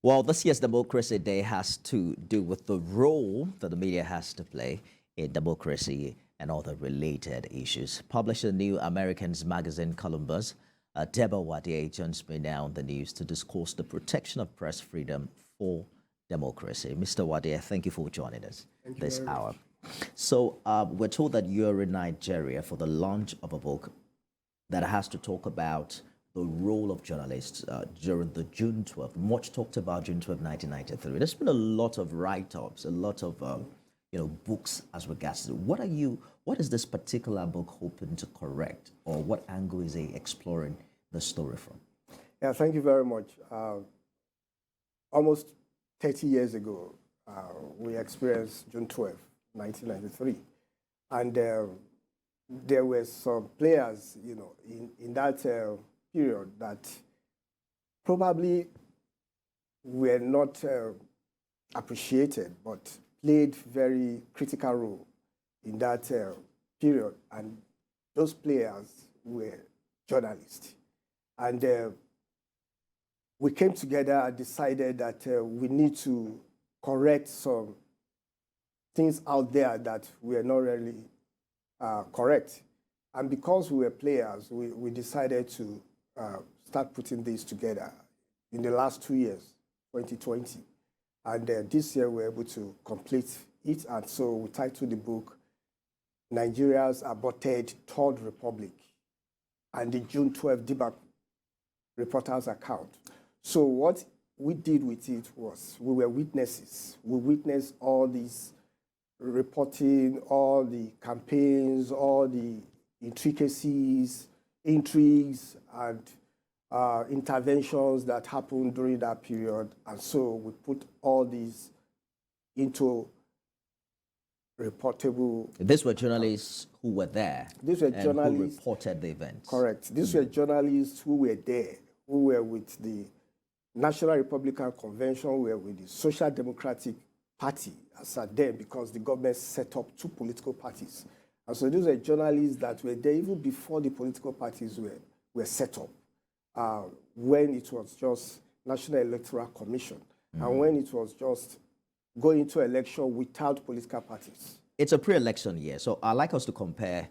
Well, this year's Democracy Day has to do with the role that the media has to play in democracy and other related issues. Published in New Americans magazine Columbus, Deba Uwadiae joins me now on the news to discuss the protection of press freedom for democracy. Mr. Uwadiae, thank you for joining us this hour. So we're told that you're in Nigeria for the launch of a book that has to talk about the role of journalists during the June 12th. Much talked about June 12, 1993. There's been a lot of write-ups, a lot of books as regards to what is this particular book hoping to correct, or what angle is it exploring the story from? Yeah, thank you very much. Almost 30 years ago, we experienced June 12, 1993. And there were some players, in that period that probably were not appreciated, but played very critical role in that period. And those players were journalists. And we came together and decided that we need to correct some things out there that were not really correct. And because we were players, we decided to start putting this together in the last 2 years, 2020. And this year we were able to complete it. And so we titled the book, Nigeria's Aborted Third Republic and the June 12 Deba Reporter's Account. So what we did with it was we were witnesses. We witnessed all these reporting, all the campaigns, all the intricacies, intrigues, and interventions that happened during that period. And so we put all these into reportable. These were journalists who were there. These were journalists who reported the events. Correct. These were journalists who were there, who were with the National Republican Convention, who were with the Social Democratic Party as at then, because the government set up two political parties. And so these were journalists that were there even before the political parties were set up, when it was just National Electoral Commission, and when it was just going to election without political parties. It's a pre-election year, so I'd like us to compare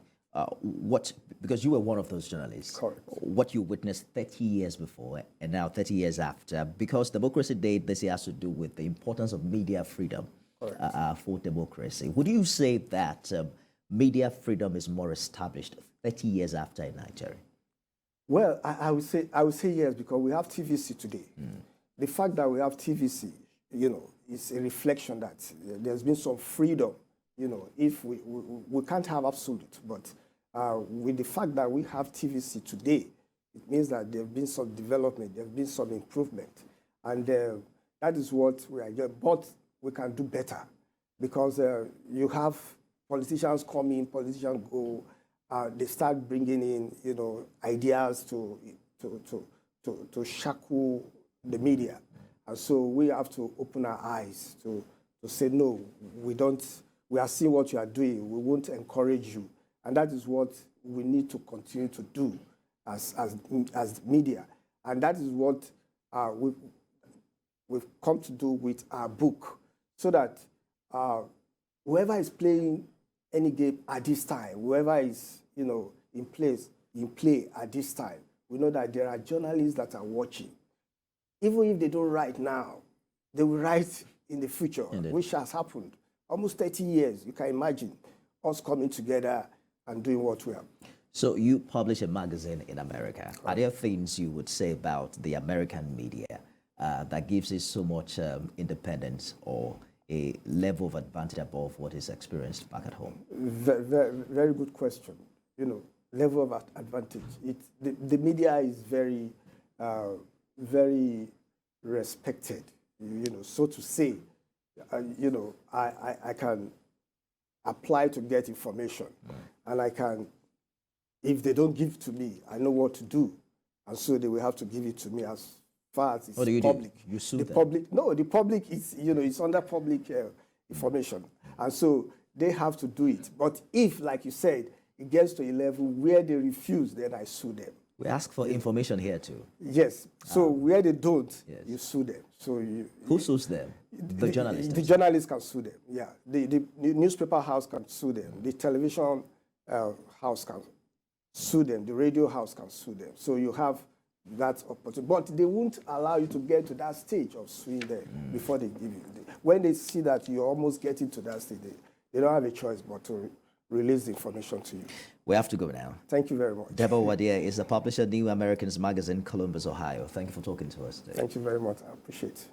because you were one of those journalists, correct, what you witnessed 30 years before and now 30 years after, because Democracy Day this year has to do with the importance of media freedom for democracy. Would you say that media freedom is more established 30 years after in Nigeria? Well, I would say yes, because we have TVC today. The fact that we have TVC, is a reflection that there's been some freedom. If we can't have absolute, but with the fact that we have TVC today, it means that there have been some development, there have been some improvement, and that is what we are doing. But we can do better, because you have politicians come in, politicians go. They start bringing in, ideas to shackle the media, and so we have to open our eyes to say no. We are seeing what you are doing. We won't encourage you, and that is what we need to continue to do as media, and that is what we've come to do with our book, so that whoever is playing any game at this time, whoever is in play at this time, we know that there are journalists that are watching. Even if they don't write now, they will write in the future, which has happened. Almost 30 years, you can imagine us coming together and doing what we are. So you publish a magazine in America. Are there things you would say about the American media that gives it so much independence or a level of advantage above what is experienced back at home? Very, very good question. Level of advantage. The media is very, very respected, so to say. I can apply to get information, and I can, if they don't give to me, I know what to do, and so they will have to give it to me as far as it's public. You sue the them? Public? No, the public is, it's under public information, and so they have to do it. But if, like you said, it gets to a level where they refuse, then I sue them. We ask for information here too. Yes. So where they don't, Yes. you sue them. So Who sues them? The journalists. The journalists can sue them. Yeah. The newspaper house can sue them. The television house can sue them. The radio house can sue them. So you have that opportunity. But they won't allow you to get to that stage of suing them before they give you. When they see that you're almost getting to that stage, they don't have a choice but to release the information to you. We have to go now. Thank you very much. Deba Uwadiae is the publisher of New Americans magazine, Columbus, Ohio. Thank you for talking to us today. Thank you very much. I appreciate it.